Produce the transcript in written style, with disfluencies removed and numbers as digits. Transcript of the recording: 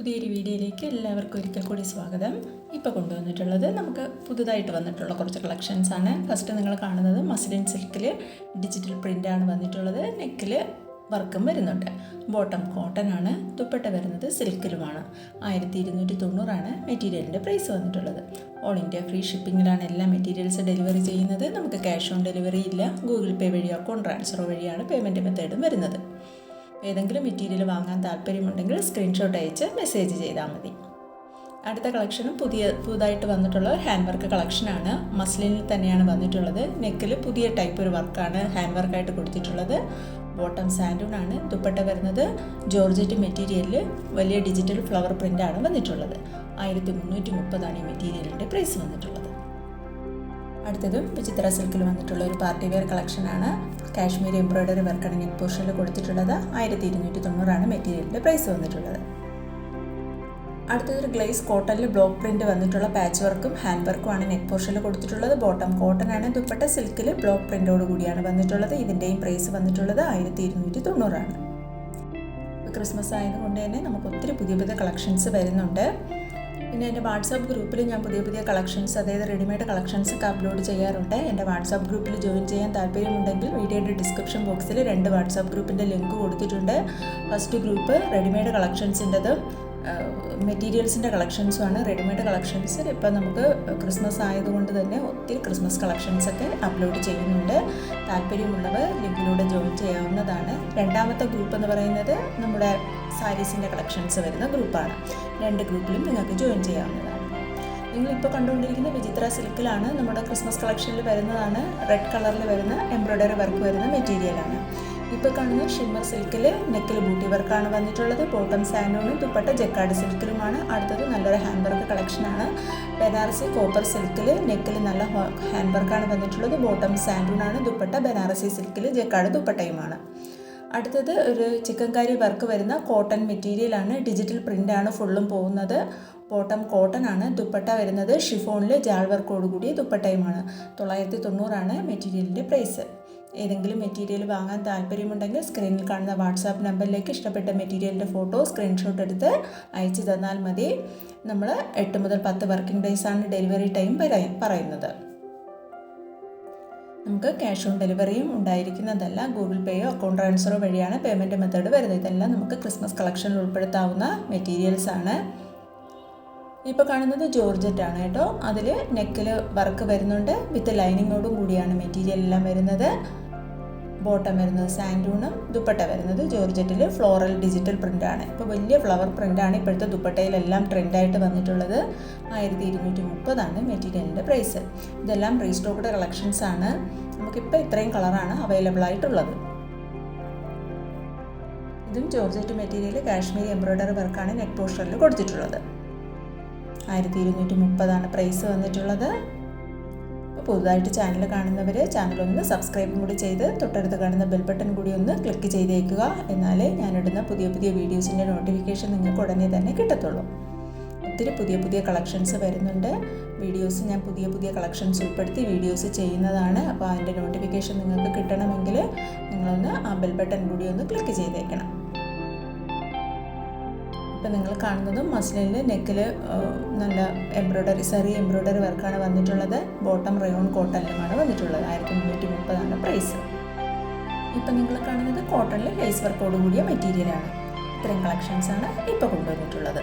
പുതിയൊരു വീഡിയോയിലേക്ക് എല്ലാവർക്കും ഒരിക്കൽ കൂടി സ്വാഗതം. ഇപ്പോൾ കൊണ്ടുവന്നിട്ടുള്ളത് നമുക്ക് പുതുതായിട്ട് വന്നിട്ടുള്ള കുറച്ച് കളക്ഷൻസാണ്. ഫസ്റ്റ് നിങ്ങൾ കാണുന്നത് മസ്ലിൻ സിൽക്കിൽ ഡിജിറ്റൽ പ്രിൻ്റാണ് വന്നിട്ടുള്ളത്. നെക്കിൽ വർക്കും വരുന്നുണ്ട്. ബോട്ടം കോട്ടൺ ആണ്. ദുപ്പട്ട വരുന്നത് സിൽക്കിലുമാണ്. 1290 മെറ്റീരിയലിൻ്റെ പ്രൈസ് വന്നിട്ടുള്ളത്. ഓൾ ഇന്ത്യ ഫ്രീ ഷിപ്പിങ്ങിലാണ് എല്ലാ മെറ്റീരിയൽസ് ഡെലിവറി ചെയ്യുന്നത്. നമുക്ക് ക്യാഷ് ഓൺ ഡെലിവറി ഇല്ല. ഗൂഗിൾ പേ വഴിയോ അക്കൗണ്ട് ട്രാൻസ്ഫർ വഴിയാണ് പേയ്മെൻറ്റ് മെത്തേഡും വരുന്നത്. ഏതെങ്കിലും മെറ്റീരിയൽ വാങ്ങാൻ താല്പര്യമുണ്ടെങ്കിൽ സ്ക്രീൻഷോട്ട് അയച്ച് മെസ്സേജ് ചെയ്താൽ മതി. അടുത്ത കളക്ഷനും പുതുതായിട്ട് വന്നിട്ടുള്ള ഹാൻഡ് വർക്ക് കളക്ഷനാണ്. മസ്ലിനിൽ തന്നെയാണ് വന്നിട്ടുള്ളത്. നെക്കിൽ പുതിയ ടൈപ്പ് ഒരു വർക്കാണ് ഹാൻഡ് വർക്കായിട്ട് കൊടുത്തിട്ടുള്ളത്. ബോട്ടം സാൻഡൂൺ ആണ്. ദുപ്പട്ട വരുന്നത് ജോർജറ്റ് മെറ്റീരിയലിൽ വലിയ ഡിജിറ്റൽ ഫ്ലവർ പ്രിൻ്റാണ് വന്നിട്ടുള്ളത്. 1330 ഈ മെറ്റീരിയലിൻ്റെ പ്രൈസ് വന്നിട്ടുള്ളത്. അടുത്തതും വിചിത്ര സിൽക്കിൽ വന്നിട്ടുള്ള ഒരു പാർട്ടി വെയർ കളക്ഷനാണ്. കാശ്മീർ എംബ്രോയ്ഡറി വർക്കാണ് നെക്ക് പോർഷനിൽ കൊടുത്തിട്ടുള്ളത്. 1290 മെറ്റീരിയലിൻ്റെ പ്രൈസ് വന്നിട്ടുള്ളത്. അടുത്തതൊരു ഗ്ലേസ് കോട്ടണിൽ ബ്ലോക്ക് പ്രിൻ്റ് വന്നിട്ടുള്ള പാച്ച് വർക്കും ഹാൻഡ് വർക്കുമാണ് നെക്ക് പോർഷനിൽ കൊടുത്തിട്ടുള്ളത്. ബോട്ടം കോട്ടൺ ആണ്. ദുപ്പട്ട സിൽക്കിൽ ബ്ലോക്ക് പ്രിൻ്റോട് കൂടിയാണ് വന്നിട്ടുള്ളത്. ഇതിൻ്റെയും പ്രൈസ് വന്നിട്ടുള്ളത് 1290. ക്രിസ്മസ് ആയതുകൊണ്ട് തന്നെ നമുക്ക് ഒത്തിരി പുതിയ പുതിയ കളക്ഷൻസ് വരുന്നുണ്ട്. പിന്നെ എൻ്റെ വാട്സാപ്പ് ഗ്രൂപ്പിൽ ഞാൻ പുതിയ കളക്ഷൻസ്, അതായത് റെഡിമെയ്ഡ് കളക്ഷൻസ് ഒക്കെ അപ്ലോഡ് ചെയ്യാറുണ്ട്. എൻ്റെ വാട്സാപ്പ് ഗ്രൂപ്പിൽ ജോയിൻ ചെയ്യാൻ താല്പര്യമുണ്ടെങ്കിൽ വീഡിയോയുടെ ഡിസ്ക്രിപ്ഷൻ ബോക്സിൽ 2 വാട്സാപ്പ് ഗ്രൂപ്പിൻ്റെ ലിങ്ക് കൊടുത്തിട്ടുണ്ട്. ഫസ്റ്റ് ഗ്രൂപ്പ് റെഡിമെയ്ഡ് കളക്ഷൻസിൻ്റെതും മെറ്റീരിയൽസിൻ്റെ കളക്ഷൻസുമാണ്. റെഡിമെയ്ഡ് കളക്ഷൻസ് ഇപ്പം നമുക്ക് ക്രിസ്മസ് ആയതുകൊണ്ട് തന്നെ ഒത്തിരി ക്രിസ്മസ് കളക്ഷൻസൊക്കെ അപ്ലോഡ് ചെയ്യുന്നുണ്ട്. താല്പര്യമുള്ളവർ ലിങ്കിലൂടെ ജോയിൻ ചെയ്യാവുന്നതാണ്. രണ്ടാമത്തെ ഗ്രൂപ്പ് എന്ന് പറയുന്നത് നമ്മുടെ സാരീസിൻ്റെ കളക്ഷൻസ് വരുന്ന ഗ്രൂപ്പാണ്. 2 ഗ്രൂപ്പിലും നിങ്ങൾക്ക് ജോയിൻ ചെയ്യാവുന്നതാണ്. നിങ്ങളിപ്പോൾ കണ്ടുകൊണ്ടിരിക്കുന്ന വിചിത്ര സിൽക്കിലാണ്. നമ്മുടെ ക്രിസ്മസ് കളക്ഷനിൽ വരുന്നതാണ്. റെഡ് കളറിൽ വരുന്ന എംബ്രോയ്ഡറി വർക്ക് വരുന്ന മെറ്റീരിയലാണ്. ഇപ്പോൾ കാണുന്ന ഷിമ്മർ സിൽക്കിൽ നെക്കിൽ ബൂട്ടി വർക്കാണ് വന്നിട്ടുള്ളത്. ബോട്ടം സാൻഡൂണും ദുപ്പട്ട ജക്കാർഡ് സിൽക്കിലുമാണ്. അടുത്തത് നല്ലൊരു ഹാൻഡ് വർക്ക് കളക്ഷനാണ്. ബനാറസി കോപ്പർ സിൽക്കിൽ നെക്കിൽ നല്ല ഹാൻഡ് വർക്കാണ് വന്നിട്ടുള്ളത്. ബോട്ടം സാൻഡൂണാണ്. ദുപ്പട്ട ബനാറസി സിൽക്കിൽ ജക്കാർഡ് ദുപ്പട്ടയുമാണ്. അടുത്തത് ഒരു ചിക്കൻകാരി വർക്ക് വരുന്ന കോട്ടൺ മെറ്റീരിയലാണ്. ഡിജിറ്റൽ പ്രിൻ്റാണ് ഫുള്ളും പോകുന്നത്. ബോട്ടം കോട്ടൺ ആണ്. ദുപ്പട്ട വരുന്നത് ഷിഫോണിൽ ജാൾ വർക്കോട് കൂടിയ ദുപ്പട്ടയുമാണ്. 990 മെറ്റീരിയലിൻ്റെ പ്രൈസ്. ഏതെങ്കിലും മെറ്റീരിയൽ വാങ്ങാൻ താല്പര്യമുണ്ടെങ്കിൽ സ്ക്രീനിൽ കാണുന്ന വാട്സാപ്പ് നമ്പറിലേക്ക് ഇഷ്ടപ്പെട്ട മെറ്റീരിയലിൻ്റെ ഫോട്ടോ സ്ക്രീൻഷോട്ട് എടുത്ത് അയച്ചു തന്നാൽ മതി. നമ്മൾ 8 മുതൽ 10 വർക്കിംഗ് ഡേയ്സാണ് ഡെലിവറി ടൈം പറയുന്നത്. നമുക്ക് ക്യാഷ് ഓൺ ഡെലിവറിയും ഉണ്ടായിരിക്കുന്നതല്ല. ഗൂഗിൾ പേയോ അക്കൗണ്ട് ട്രാൻസ്ഫറോ വഴിയാണ് പേയ്മെൻറ്റ് മെത്തേഡ് വരുന്നത്. ഇതെല്ലാം നമുക്ക് ക്രിസ്മസ് കളക്ഷനിൽ ഉൾപ്പെടുത്താവുന്ന മെറ്റീരിയൽസാണ്. ഇപ്പോൾ കാണുന്നത് ജോർജറ്റ് ആണ് കേട്ടോ. അതിൽ നെക്കിൽ വർക്ക് വരുന്നുണ്ട്. വിത്ത് ലൈനിങ്ങോടും കൂടിയാണ് മെറ്റീരിയൽ എല്ലാം വരുന്നത്. ബോട്ടം വരുന്നത് സാൻഡൂണും ദുപ്പട്ട വരുന്നത് ജോർജറ്റിൽ ഫ്ലോറൽ ഡിജിറ്റൽ പ്രിൻ്റാണ്. ഇപ്പോൾ വലിയ ഫ്ലവർ പ്രിൻ്റാണ് ഇപ്പോഴത്തെ ദുപ്പട്ടയിലെല്ലാം ട്രെൻഡായിട്ട് വന്നിട്ടുള്ളത്. 1230 മെറ്റീരിയലിൻ്റെ പ്രൈസ്. ഇതെല്ലാം റീസ്റ്റോക്ക്ഡ് കളക്ഷൻസ് ആണ്. നമുക്കിപ്പോൾ ഇത്രയും കളറാണ് അവൈലബിൾ ആയിട്ടുള്ളത്. ഇതും ജോർജറ്റ് മെറ്റീരിയൽ കാശ്മീരി എംബ്രോയ്ഡറി വർക്കാണ് നെക്ക് പോർഷനിൽ കൊടുത്തിട്ടുള്ളത്. 1230 പ്രൈസ് വന്നിട്ടുള്ളത്. പുതുതായിട്ട് ചാനൽ കാണുന്നവർ ചാനലൊന്ന് സബ്സ്ക്രൈബും കൂടി ചെയ്ത് തൊട്ടടുത്ത് കാണുന്ന ബെൽ ബട്ടൺ കൂടി ഒന്ന് ക്ലിക്ക് ചെയ്തേക്കുക. എന്നാലേ ഞാനിടുന്ന പുതിയ വീഡിയോസിൻ്റെ നോട്ടിഫിക്കേഷൻ നിങ്ങൾക്ക് ഉടനെ തന്നെ കിട്ടത്തുള്ളൂ. ഒത്തിരി പുതിയ കളക്ഷൻസ് വരുന്നുണ്ട്. വീഡിയോസ് ഞാൻ പുതിയ കളക്ഷൻസ് ഉൾപ്പെടുത്തി വീഡിയോസ് ചെയ്യുന്നതാണ്. അപ്പോൾ അതിൻ്റെ നോട്ടിഫിക്കേഷൻ നിങ്ങൾക്ക് കിട്ടണമെങ്കിൽ നിങ്ങളൊന്ന് ആ ബെൽ ബട്ടൺ കൂടി ഒന്ന് ക്ലിക്ക് ചെയ്തേക്കണം. ഇപ്പം നിങ്ങൾ കാണുന്നതും മസ്ലിനിൽ നെക്കിൽ നല്ല എംബ്രോയ്ഡറി വർക്കാണ് വന്നിട്ടുള്ളത്. ബോട്ടം റയോൺ കോട്ടണിലുമാണ് വന്നിട്ടുള്ളത്. 1330 പ്രൈസ്. ഇപ്പം നിങ്ങൾ കാണുന്നത് കോട്ടണിൽ ലേസ് വർക്കോട് കൂടിയ മെറ്റീരിയലാണ്. ഇത്രയും കളക്ഷൻസാണ് ഇപ്പോൾ കൊണ്ടുവന്നിട്ടുള്ളത്.